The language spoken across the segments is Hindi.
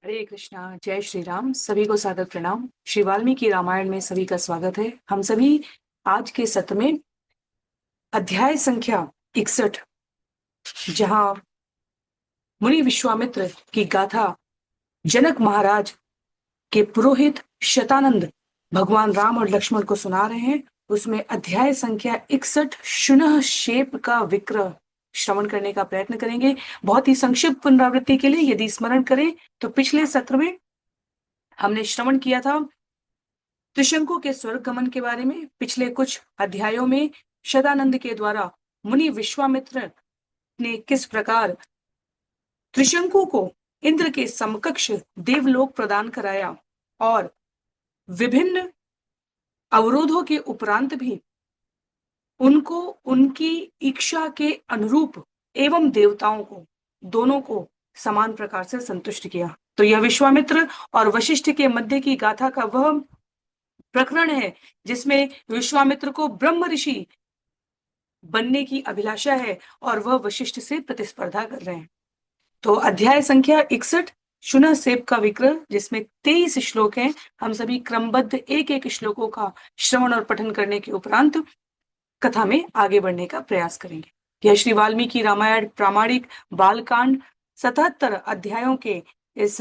हरे कृष्णा, जय श्री राम। सभी को सादर प्रणाम। श्री वाल्मीकि रामायण में सभी का स्वागत है। हम सभी आज के सत्र में अध्याय संख्या 61, जहां मुनि विश्वामित्र की गाथा जनक महाराज के पुरोहित शतानंद भगवान राम और लक्ष्मण को सुना रहे हैं, उसमें अध्याय संख्या 61 शुनः शेप का विक्रय श्रवण करने का प्रयत्न करेंगे। बहुत ही संक्षिप्त पुनरावृत्ति के लिए यदि स्मरण करें तो पिछले सत्र में हमने श्रवण किया था त्रिशंकु के स्वर्ग गमन के बारे में। पिछले कुछ अध्यायों में शतानंद के द्वारा मुनि विश्वामित्र ने किस प्रकार त्रिशंकु को इंद्र के समकक्ष देवलोक प्रदान कराया और विभिन्न अवरोधों के उपरांत भी उनको उनकी इच्छा के अनुरूप एवं देवताओं को दोनों को समान प्रकार से संतुष्ट किया। तो यह विश्वामित्र और वशिष्ठ के मध्य की गाथा का वह प्रकरण है जिसमें विश्वामित्र को ब्रह्म ऋषि बनने की अभिलाषा है और वह वशिष्ठ से प्रतिस्पर्धा कर रहे हैं। तो अध्याय संख्या 61 शुनः सेब का विक्रय, जिसमें 23 श्लोक हैं। हम सभी क्रमबद्ध एक एक श्लोकों का श्रवण और पठन करने के उपरांत कथा में आगे बढ़ने का प्रयास करेंगे। यह श्री वाल्मीकि रामायण प्रामाणिक बालकांड 77 अध्यायों के इस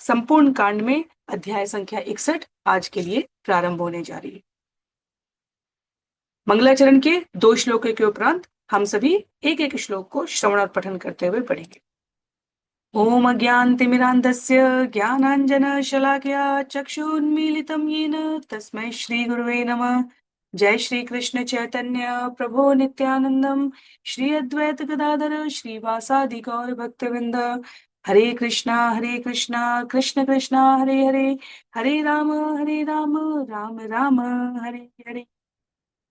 संपूर्ण कांड में अध्याय संख्या 61 आज के लिए प्रारंभ होने जा रही है। मंगलाचरण के 2 श्लोकों के उपरांत हम सभी एक एक श्लोक को श्रवण और पठन करते हुए पढ़ेंगे। ओम अज्ञानतिमिरान्धस्य ज्ञानाञ्जनशलाकया चक्षुन्मीलितं येन तस्मै श्रीगुरुवे नमः। जय श्री कृष्ण चैतन्य प्रभो नित्यानंदम श्री अद्वैत गदाधर श्रीवासादि गौर भक्तवृंद। हरे कृष्णा कृष्ण कृष्णा हरे हरे, हरे राम राम राम हरे हरे।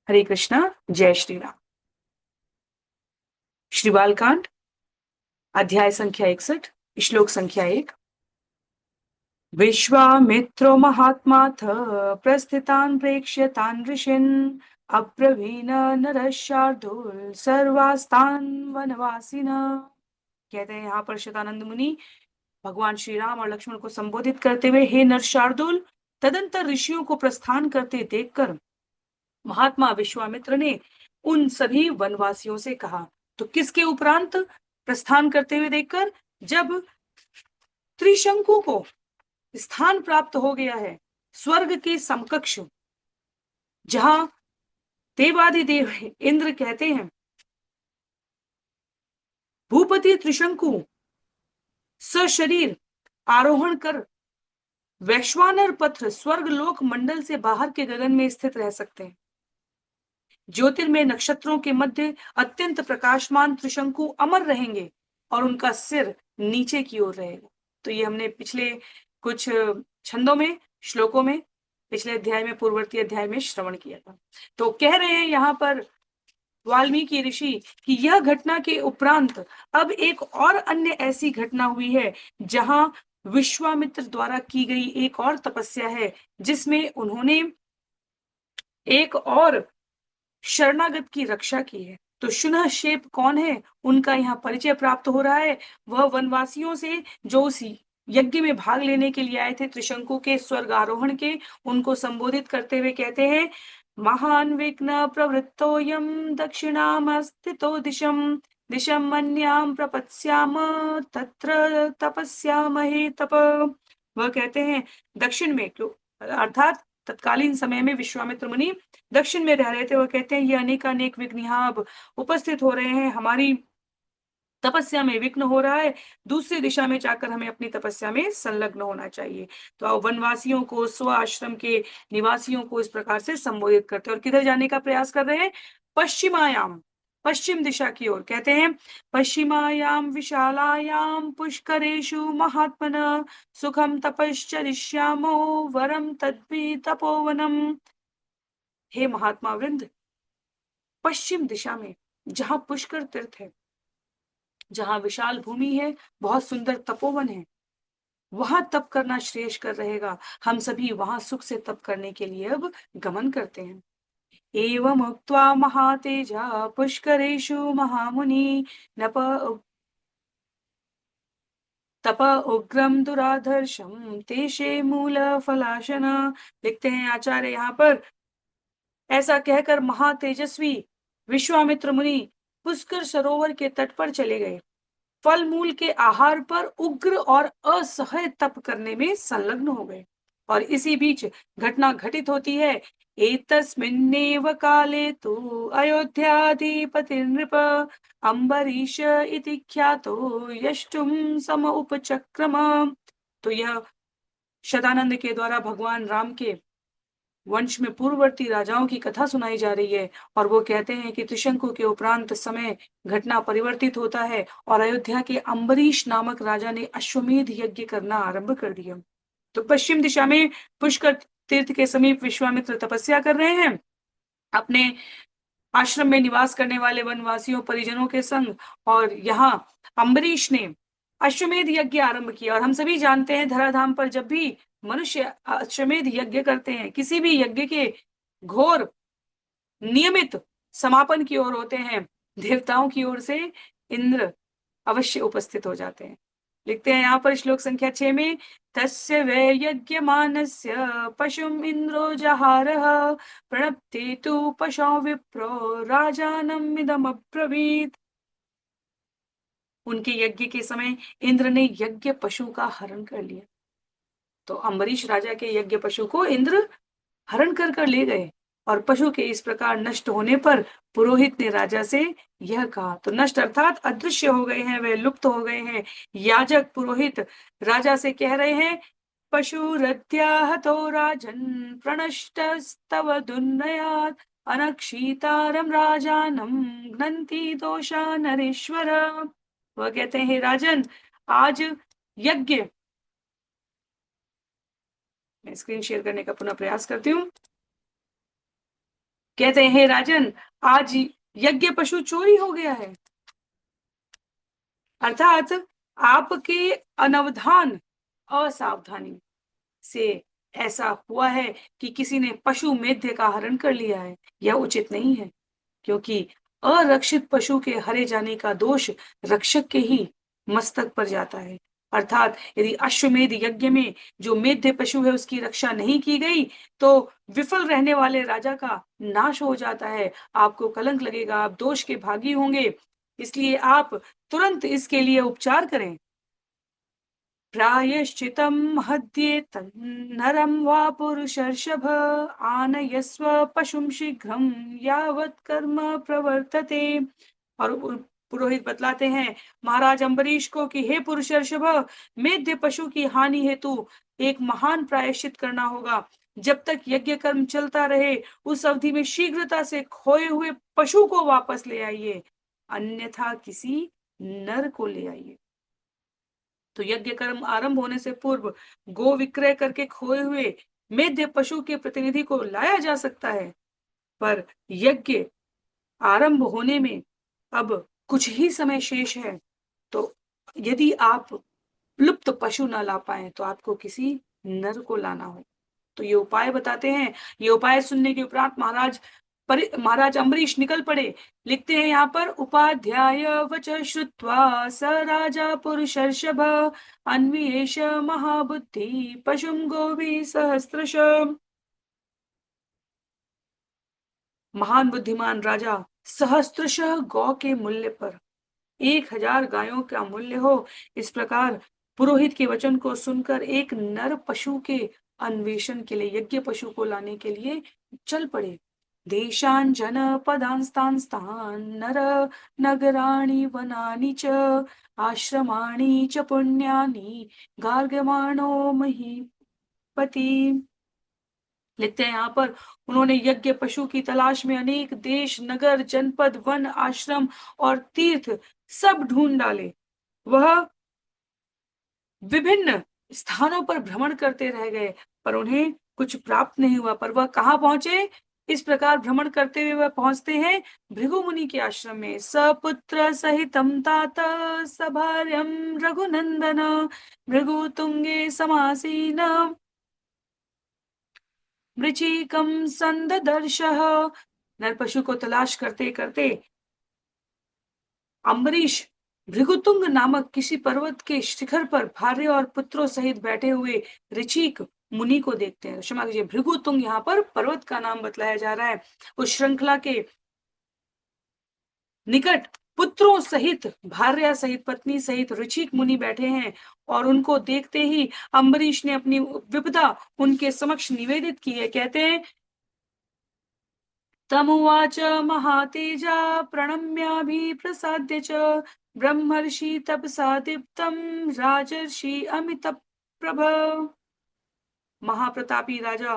हरे कृष्णा, जय श्री राम। श्री बालकांड अध्याय संख्या 61 श्लोक संख्या 1। विश्वामित्रो महात्माथ प्रस्थितान् प्रेक्ष्य तान् ऋषीन् अब्रवीन नरः शार्दूल सर्वास्तान् वनवासिनः। कहते हैं यहाँ पर शतानंद मुनि भगवान श्री राम और लक्ष्मण को संबोधित करते हुए, हे नर शार्दूल, तदंतर ऋषियों को प्रस्थान करते देखकर महात्मा विश्वामित्र ने उन सभी वनवासियों से कहा। तो किसके उपरांत प्रस्थान करते हुए देखकर? जब त्रिशंकु को स्थान प्राप्त हो गया है स्वर्ग के समकक्ष, जहां देवाधिदेव इंद्र कहते हैं, भूपति त्रिशंकु सशरीर आरोहण कर वैश्वानर पत्र स्वर्ग लोक मंडल से बाहर के गगन में स्थित रह सकते हैं। ज्योतिर्मय नक्षत्रों के मध्य अत्यंत प्रकाशमान त्रिशंकु अमर रहेंगे और उनका सिर नीचे की ओर रहेगा। तो ये हमने पिछले कुछ छंदों में, श्लोकों में, पिछले अध्याय में, पूर्ववर्ती अध्याय में श्रवण किया था। तो कह रहे हैं यहाँ पर वाल्मीकि ऋषि कि यह घटना के उपरांत अब एक और अन्य ऐसी घटना हुई है जहां विश्वामित्र द्वारा की गई एक और तपस्या है, जिसमें उन्होंने एक और शरणागत की रक्षा की है। तो शुनः शेप कौन है, उनका यहाँ परिचय प्राप्त हो रहा है। वह वनवासियों से जो उस यज्ञ में भाग लेने के लिए आए थे त्रिशंकु के स्वर्ग आरोहण के, उनको संबोधित करते हुए कहते हैं, महान विघ्न प्रवृत्तोयम दक्षिणामस्थितो दिशम मन्याम प्रपत्स्याम तत्र तपस्यामहे तप। वह कहते हैं दक्षिण में, क्यों अर्थात तत्कालीन समय में विश्वामित्र मुनि दक्षिण में रह रहे थे। वो कहते हैं ये अनेक विघ्न यहाँ अब उपस्थित हो रहे हैं, हमारी तपस्या में विघ्न हो रहा है, दूसरी दिशा में जाकर हमें अपनी तपस्या में संलग्न होना चाहिए। तो अब वनवासियों को, स्व आश्रम के निवासियों को इस प्रकार से संबोधित करते हैं और किधर जाने का प्रयास कर रहे हैं? पश्चिमायाम, पश्चिम दिशा की ओर। कहते हैं पश्चिमायाम विशालायाम पुष्करेषु महात्मन सुखम तपश्चरिष्यामो वरम तद्भि तपोवनम। हे महात्मा वृंद, पश्चिम दिशा में जहां पुष्कर तीर्थ है, जहां विशाल भूमि है, बहुत सुंदर तपोवन है, वहां तप करना श्रेयस्कर रहेगा। हम सभी वहां सुख से तप करने के लिए अब गमन करते हैं। एवं उक्त्वा महातेजा पुष्करेषु महामुनि नप तप उग्रम दुराधर्षम तेषे मूल फलाशना। लिखते हैं आचार्य यहाँ पर, ऐसा कहकर महातेजस्वी विश्वामित्र मुनि पुष्कर सरोवर के तट पर चले गए। फल मूल के आहार पर उग्र और असह्य तप करने में संलग्न हो गए। और इसी बीच घटना घटित होती है। एतस्मिन्नेव काले तु अयोध्याधिपति नृप अम्बरीश इति ख्यातो यष्टुम सम उपचक्रम। तो यह शतानंद के द्वारा भगवान राम के वंश में पूर्ववर्ती राजाओं की कथा सुनाई जा रही है। और वो कहते हैं कि त्रिशंकु के उपरांत समय घटना परिवर्तित होता है और अयोध्या के अम्बरीश नामक राजा ने अश्वमेध यज्ञ करना आरंभ कर दिया। तो पश्चिम दिशा में पुष्कर तीर्थ के समीप विश्वामित्र तपस्या कर रहे हैं, अपने आश्रम में निवास करने वाले वनवासियों परिजनों के संग। और यहाँ अम्बरीश ने अश्वमेध यज्ञ आरंभ किया। और हम सभी जानते हैं, धराधाम पर जब भी मनुष्य अश्वमेध यज्ञ करते हैं, किसी भी यज्ञ के घोर नियमित समापन की ओर होते हैं, देवताओं की ओर से इंद्र अवश्य उपस्थित हो जाते हैं। लिखते हैं यहाँ पर श्लोक संख्या 6 में, तस्य वै यज्ञमानस्य पशुम इंद्रो जहारः प्रणप्ते तु पशौ विप्रो राजानम इदम अब्रवीत। उनके यज्ञ के समय इंद्र ने यज्ञ पशु का हरण कर लिया। तो अम्बरीश राजा के यज्ञ पशु को इंद्र हरण कर कर ले गए। और पशु के इस प्रकार नष्ट होने पर पुरोहित ने राजा से यह कहा। तो नष्ट अर्थात अदृश्य हो गए हैं, वे लुप्त हो गए हैं। याजक पुरोहित राजा से कह रहे हैं, पशुरद्याहतो राजन् प्रणष्टस्तव दुर्नयात् अनक्षितारम राजानम घ्नन्ति दोषा नरेश्वर। वह कहते हैं, हे राजन, आज यज्ञ, मैं स्क्रीन शेयर करने का पुनः प्रयास करती हूँ। कहते हैं, हे राजन, आज यज्ञ पशु चोरी हो गया है। अर्थात आपके अनवधान, असावधानी से ऐसा हुआ है कि किसी ने पशु मेध्य का हरण कर लिया है। यह उचित नहीं है, क्योंकि अरक्षित पशु के हरे जाने का दोष रक्षक के ही मस्तक पर जाता है। अर्थात यदि अश्वमेध यज्ञ में जो मेध्य पशु है उसकी रक्षा नहीं की गई, तो विफल रहने वाले राजा का नाश हो जाता है। आपको कलंक लगेगा, आप दोष के भागी होंगे। इसलिए आप तुरंत इसके लिए उपचार करें। प्रायश्चितं हत्येत नरं वा पुरुषर्षभ आनयस्व पशुं शीघ्रं यावत् कर्म प्रवर्तते। और पुरोहित बतलाते हैं महाराज अम्बरीश को कि हे पुरुषर्षभ, मेध्य पशु की हानि हेतु एक महान प्रायश्चित करना होगा। जब तक यज्ञ कर्म चलता रहे, उस अवधि में शीघ्रता से खोए हुए पशु को वापस ले आइए, अन्यथा किसी नर को ले आइए। तो यज्ञ कर्म आरंभ होने से पूर्व गो विक्रय करके खोए हुए मेध्य पशु के प्रतिनिधि को लाया जा सकता है, पर यज्ञ आरंभ होने में अब कुछ ही समय शेष है। तो यदि आप लुप्त पशु न ला पाए, तो आपको किसी नर को लाना हो। तो ये उपाय बताते हैं। ये उपाय सुनने के उपरांत महाराज अम्बरीश निकल पड़े। लिखते हैं यहाँ पर, उपाध्याय वच श्रुत्वा स राजा पुरुषर्षभ अन्विष महाबुद्धि पशुम गोवी सहस्त्रश। महान बुद्धिमान राजा सहस्त्रशः गौ के मूल्य पर 1000 गायों का मूल्य हो, इस प्रकार पुरोहित के वचन को सुनकर एक नर पशु के अन्वेषण के लिए, यज्ञ पशु को लाने के लिए चल पड़े। देशान जनपदांस्तांस्तान नर नगराणि वनानि च आश्रमाणि च पुण्यानि गार्गमाणो महीपति। लिखते हैं यहाँ पर, उन्होंने यज्ञ पशु की तलाश में अनेक देश, नगर, जनपद, वन, आश्रम और तीर्थ सब ढूंढ डाले। वह विभिन्न स्थानों पर भ्रमण करते रह गए, पर उन्हें कुछ प्राप्त नहीं हुआ। पर वह कहाँ पहुंचे? इस प्रकार भ्रमण करते हुए वह पहुंचते हैं भृगु मुनि के आश्रम में। सपुत्र सहितं तात सभार्यं रघुनंदन भृगु तुंगे समासीन मृचिकम संददर्शः। नरपशु को तलाश करते करते अम्बरीश भृगुतुंग नामक किसी पर्वत के शिखर पर भार्य और पुत्रों सहित बैठे हुए ऋचिक मुनि को देखते हैं। क्षमा कीजिए, भृगुतुंग यहाँ पर पर्वत का नाम बतलाया जा रहा है। उस श्रृंखला के निकट पुत्रों सहित, भार्या सहित, पत्नी सहित ऋचिक मुनि बैठे हैं और उनको देखते ही अम्बरीश ने अपनी विपदा उनके समक्ष निवेदित की है। कहते हैं, तमुवाच महातेजा प्रणम्याभिप्रसाद्य च ब्रह्मर्षि तपसा दीप्तं राजर्षि अमित प्रभ। महाप्रतापी राजा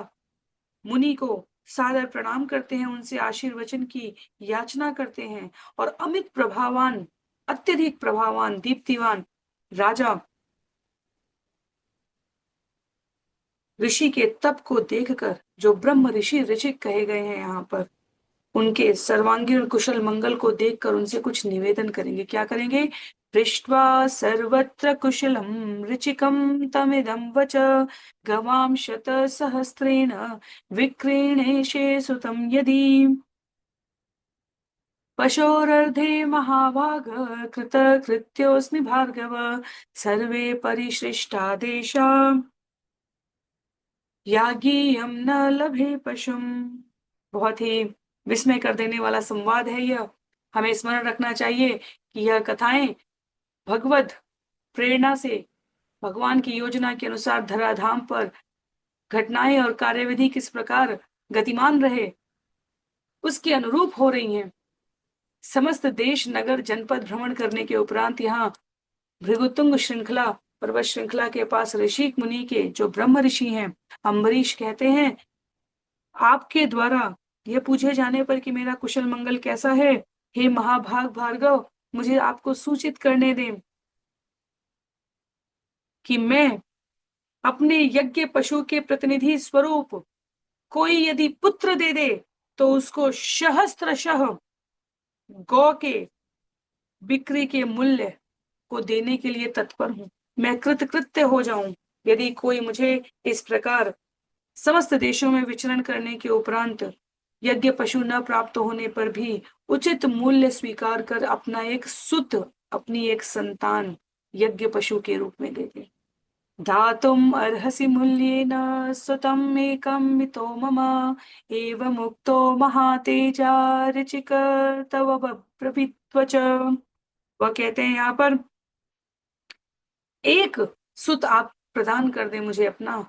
मुनि को सादर प्रणाम करते हैं, उनसे आशीर्वचन की याचना करते हैं और अमित प्रभावान, अत्यधिक प्रभावान, दीप्तिवान राजा ऋषि के तप को देखकर, जो ब्रह्म ऋषि ऋचिक कहे गए हैं यहाँ पर, उनके सर्वांगीण कुशल मंगल को देखकर उनसे कुछ निवेदन करेंगे। क्या करेंगे? दृष्ट्वा सर्वत्र कुशलम ऋचिकम तमिदं वच गवां शत सहस्रेण विक्रीणेशे सुतं यदि पशोरर्धे महाभाग कृत कृत्योऽस्मि भार्गव सर्वे परिसृष्टा देशा याज्ञेयं न लभे पशुम। बहुत ही विस्मय कर देने वाला संवाद है यह। हमें स्मरण रखना चाहिए कि यह कथाएं भगवत प्रेरणा से, भगवान की योजना के अनुसार धराधाम पर घटनाएं और कार्यविधि किस प्रकार गतिमान रहे, उसके अनुरूप हो रही हैं। समस्त देश नगर जनपद भ्रमण करने के उपरांत यहाँ भृगुतुंग श्रृंखला, पर्वत श्रृंखला के पास ऋषिक मुनि के जो ब्रह्म ऋषि हैं अम्बरीश कहते हैं, आपके द्वारा यह पूछे जाने पर कि मेरा कुशल मंगल कैसा है, हे महाभाग भार्गव, मुझे आपको सूचित करने दें कि मैं अपने यज्ञ पशु के प्रतिनिधि स्वरूप कोई यदि पुत्र दे दे तो उसको सहस्त्रशः गौ के बिक्री के मूल्य को देने के लिए तत्पर हूं। मैं कृतकृत्य हो जाऊं यदि कोई मुझे इस प्रकार समस्त देशों में विचरण करने के उपरांत यज्ञ पशु न प्राप्त होने पर भी उचित मूल्य स्वीकार कर अपना एक सुत, अपनी एक संतान यज्ञ पशु के रूप में दे दे। दातुम अर्हसि मूल्येन सुतम एकम मितो मम एवमुक्तो महातेजा ऋचिक तव ब्रवीत्वच। वह कहते हैं यहाँ पर, एक सुत आप प्रदान कर दे मुझे अपना,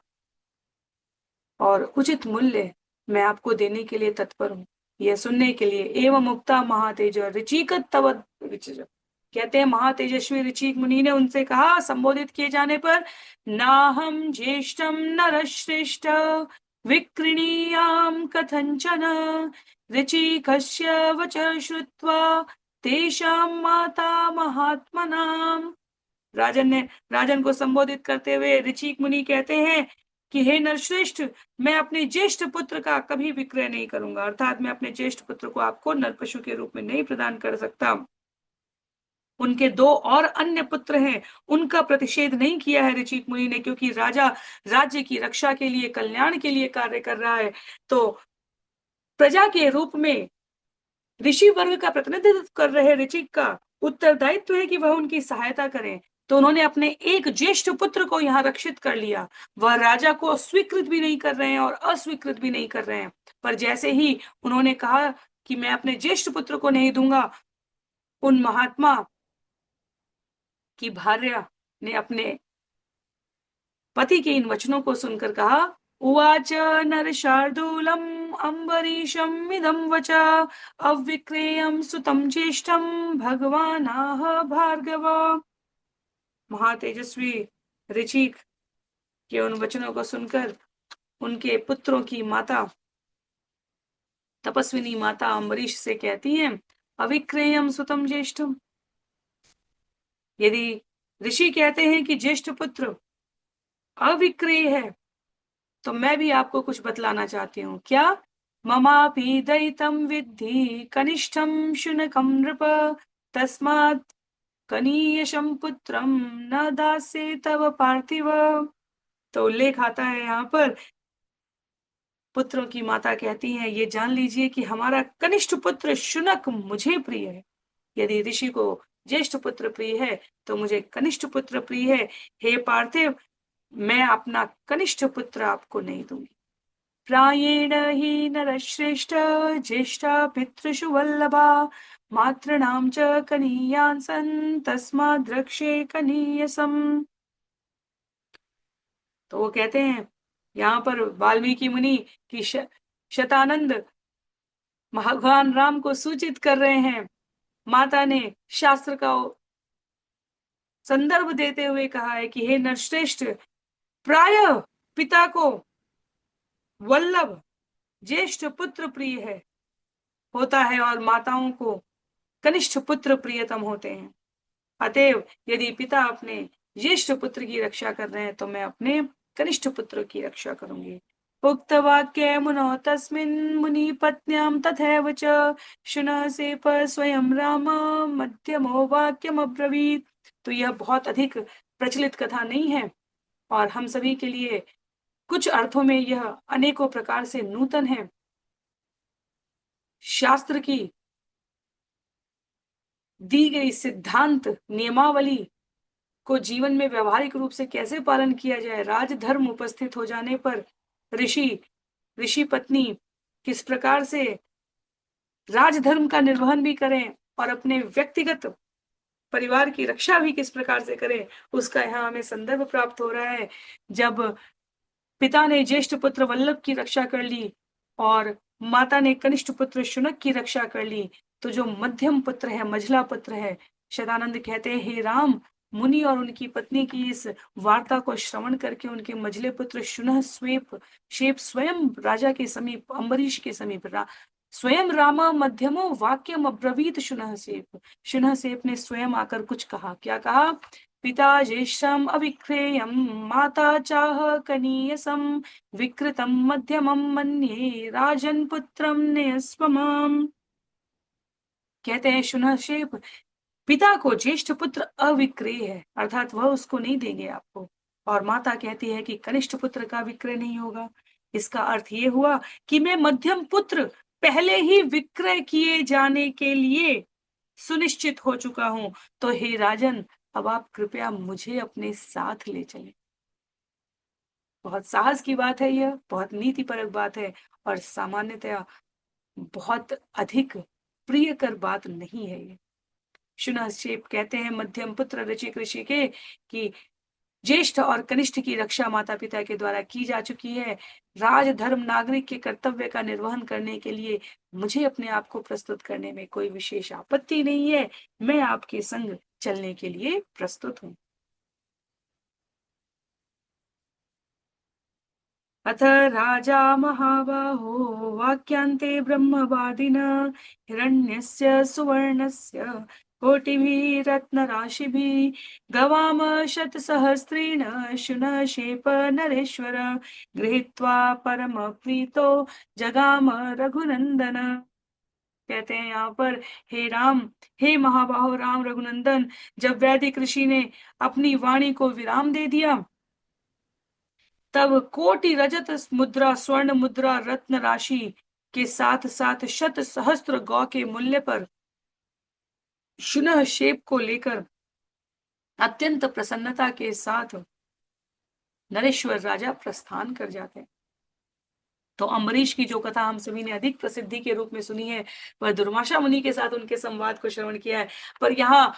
और उचित मूल्य मैं आपको देने के लिए तत्पर हूँ। यह सुनने के लिए एवं मुक्ता महातेज ऋचिक तव ऋचिज। कहते हैं महातेजस्वी ऋचिक मुनि ने उनसे कहा, संबोधित किए जाने पर, नाहम ज्येष्ठम नरश्रेष्ठ विक्रीणीयाम कथंचन ऋचिकस्य वच श्रुत्वा तेषां माता महात्मनाम। राजन को संबोधित करते हुए ऋचिक मुनि कहते हैं कि हे नरश्रेष्ठ, मैं अपने ज्येष्ठ पुत्र का कभी विक्रय नहीं करूंगा, अर्थात मैं अपने ज्येष्ठ पुत्र को आपको नरपशु के रूप में नहीं प्रदान कर सकता। उनके दो और अन्य पुत्र हैं, उनका प्रतिषेध नहीं किया है ऋचिक मुनि ने, क्योंकि राजा राज्य की रक्षा के लिए, कल्याण के लिए कार्य कर रहा है। तो प्रजा के रूप में ऋषि वर्ग का प्रतिनिधित्व कर रहे ऋचिक का उत्तरदायित्व है कि वह उनकी सहायता करें। तो उन्होंने अपने एक ज्येष्ठ पुत्र को यहाँ रक्षित कर लिया। वह राजा को स्वीकृत भी नहीं कर रहे हैं और अस्वीकृत भी नहीं कर रहे हैं। पर जैसे ही उन्होंने कहा कि मैं अपने ज्येष्ठ पुत्र को नहीं दूंगा, उन महात्मा की भार्या ने अपने पति के इन वचनों को सुनकर कहा, उवाच नरशार्दूलम् अम्बरीशम् इदं वच अविक्रेयं सुतं ज्येष्ठं भगवानाह भार्गव। महातेजस्वी ऋचिक के उन वचनों को सुनकर उनके पुत्रों की माता, तपस्विनी माता अम्बरीश से कहती हैं, अविक्रेयम सुतम ज्येष्ठम। यदि ऋषि कहते हैं कि ज्येष्ठ पुत्र अविक्रेय है, तो मैं भी आपको कुछ बतलाना चाहती हूँ। क्या? ममापि दयितं विद्धि कनिष्ठं शुनकं नृप तस्मात् कनीयशं पुत्रं न दास्ये तव पार्थिव। तो उल्लेख आता है यहाँ पर, पुत्रों की माता कहती हैं, ये जान लीजिए कि हमारा कनिष्ठ पुत्र शुनक मुझे प्रिय है। यदि ऋषि को ज्येष्ठ पुत्र प्रिय है तो मुझे कनिष्ठ पुत्र प्रिय है। हे पार्थिव, मैं अपना कनिष्ठ पुत्र आपको नहीं दूंगी। प्रायेण हि नरश्रेष्ठ ज्येष्ठा पितृषु वल्लभा मातॄणां च कनीयान् तस्माद् रक्षे कनीयसम्। तो वो कहते हैं यहाँ पर वाल्मीकि मुनि की शतानंद भगवान राम को सूचित कर रहे हैं। माता ने शास्त्र का संदर्भ देते हुए कहा है कि हे नरश्रेष्ठ, प्राय पिता को वल्लभ ज्येष्ठ पुत्र प्रिय है होता है और माताओं को कनिष्ठ पुत्र प्रियतम होते हैं। अतएव यदि पिता अपने ज्येष्ठ पुत्र की रक्षा कर रहे हैं तो मैं अपने कनिष्ठ पुत्र की रक्षा करूंगी। उक्त वाक्य मुनो तस्मिन् मुनि पत्न्यां तथैव च शुनः सेप स्वयं राम मध्यमो वाक्यम अब्रवीत। तो यह बहुत अधिक प्रचलित कथा नहीं है और हम सभी के लिए कुछ अर्थों में यह अनेकों प्रकार से नूतन है। शास्त्र की दी गई सिद्धांत नियमावली को जीवन में व्यवहारिक रूप से कैसे पालन किया जाए, राजधर्म उपस्थित हो जाने पर ऋषि ऋषि पत्नी किस प्रकार से राजधर्म का निर्वहन भी करें और अपने व्यक्तिगत परिवार की रक्षा भी किस प्रकार से करें, उसका यहाँ हमें संदर्भ प्राप्त हो रहा है। जब पिता ने ज्येष्ठ पुत्र वल्लभ की रक्षा कर ली और माता ने कनिष्ठ पुत्र शुनक की रक्षा कर ली, तो जो मध्यम पुत्र है, मझला पुत्र है, शतानंद कहते हैं हे राम, मुनि और उनकी पत्नी की इस वार्ता को श्रवण करके उनके मझले पुत्र शुनह शेप स्वयं राजा के समीप, अम्बरीश के समीप स्वयं रामा मध्यमो वाक्यम अब्रवीत शुनह सेप ने स्वयं आकर कुछ कहा। क्या कहा? पिता ज्येष्ठम अविक्रेयम माता चाह कनीयसम विकृतम मध्यमम मन्ये राजन पुत्रम न्यस्व माम। कहते हैं शुनहशेप, पिता को ज्येष्ठ पुत्र अविक्रेय है, अर्थात वह उसको नहीं देंगे आपको, और माता कहती है कि कनिष्ठ पुत्र का विक्रय नहीं होगा। इसका अर्थ ये हुआ कि मैं मध्यम पुत्र पहले ही विक्रय किए जाने के लिए सुनिश्चित हो चुका हूं। तो हे राजन, अब आप कृपया मुझे अपने साथ ले चलें। बहुत साहस की बात है, यह बहुत नीतिपरक बात है और सामान्यतया बहुत अधिक प्रियकर बात नहीं है ये। शुनहशेप कहते हैं मध्यम पुत्र ऋचिक ऋषि के कि ज्येष्ठ और कनिष्ठ की रक्षा माता पिता के द्वारा की जा चुकी है। राजधर्म नागरिक के कर्तव्य का निर्वहन करने के लिए मुझे अपने आप को प्रस्तुत करने में कोई विशेष आपत्ति नहीं है। मैं आपके संग चलने के लिए प्रस्तुत हूँ। अथ राजा महाबाहो वाक्यान्ते ब्रह्मवादिन हिरण्यस्य सुवर्णस्य कोटिभिः रत्नराशिभिः गवाम शतसहस्रेण शुनशेप नरेश्वर गृहीत्वा परमप्रीतो जगाम रघुनंदन। कहते हैं यहाँ पर हे राम, हे महाबाहो राम रघुनंदन, जब वैदिक ऋषि ने अपनी वाणी को विराम दे दिया तब कोटि रजत मुद्रा, स्वर्ण मुद्रा, रत्न राशि के साथ साथ शत सहस्त्र गौ के मूल्य पर शुनह शेप को लेकर अत्यंत प्रसन्नता के साथ नरेश्वर राजा प्रस्थान कर जाते हैं। तो अम्बरीश की जो कथा हम सभी ने अधिक प्रसिद्धि के रूप में सुनी है, वह दुर्वासा मुनि के साथ उनके संवाद को श्रवण किया है। पर यहाँ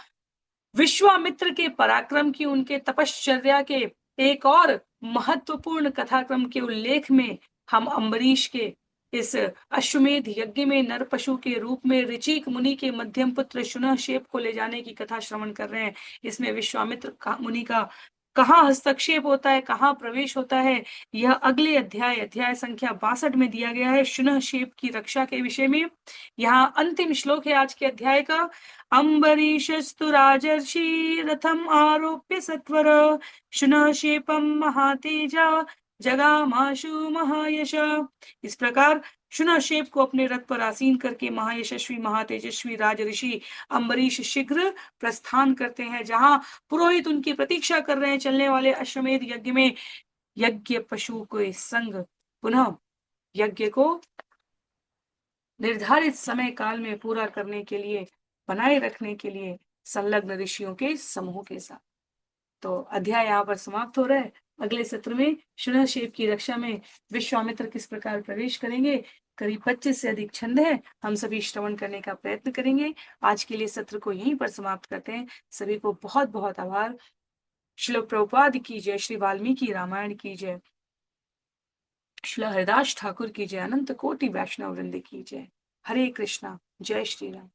विश्वामित्र के पराक्रम की, उनके तपश्चर्या के एक और महत्वपूर्ण कथाक्रम के उल्लेख में हम अम्बरीश के इस अश्वमेध यज्ञ में नर पशु के रूप में ऋचिक मुनि के मध्यम पुत्र शुनहशेप को ले जाने की कथा श्रवण कर रहे हैं। इसमें विश्वामित्र मुनि का कहाँ हस्तक्षेप होता है, कहाँ प्रवेश होता है, यह अगले अध्याय संख्या 62 में दिया गया है, शुनहशेप की रक्षा के विषय में। यहाँ अंतिम श्लोक है आज के अध्याय का। अम्बरीशस्तु राजर्षि रथम आरोप्य सत्वर शुनशेपम महातेजा जगामाशु महायश। इस प्रकार शुनशेप को अपने रथ पर आसीन करके महायशस्वी महातेजस्वी राज ऋषि अम्बरीश शीघ्र प्रस्थान करते हैं। जहां पुरोहित उनकी प्रतीक्षा कर रहे हैं चलने वाले अश्वमेध यज्ञ में, यज्ञ पशु के संग पुनः यज्ञ को निर्धारित समय काल में पूरा करने के लिए, बनाए रखने के लिए संलग्न ऋषियों के समूह के साथ। तो अध्याय यहाँ पर समाप्त हो रहा है। अगले सत्र में शृणशेप की रक्षा में विश्वामित्र किस प्रकार प्रवेश करेंगे। करीब 25 से अधिक छंद है, हम सभी श्रवण करने का प्रयत्न करेंगे। आज के लिए सत्र को यहीं पर समाप्त करते हैं। सभी को बहुत बहुत आभार। श्रील प्रभुपाद की जय, श्री वाल्मीकि रामायण की जय, श्रील हरिदास ठाकुर की जय, अनंत कोटि वैष्णव वृंद की जय। हरे कृष्णा, जय श्री राम।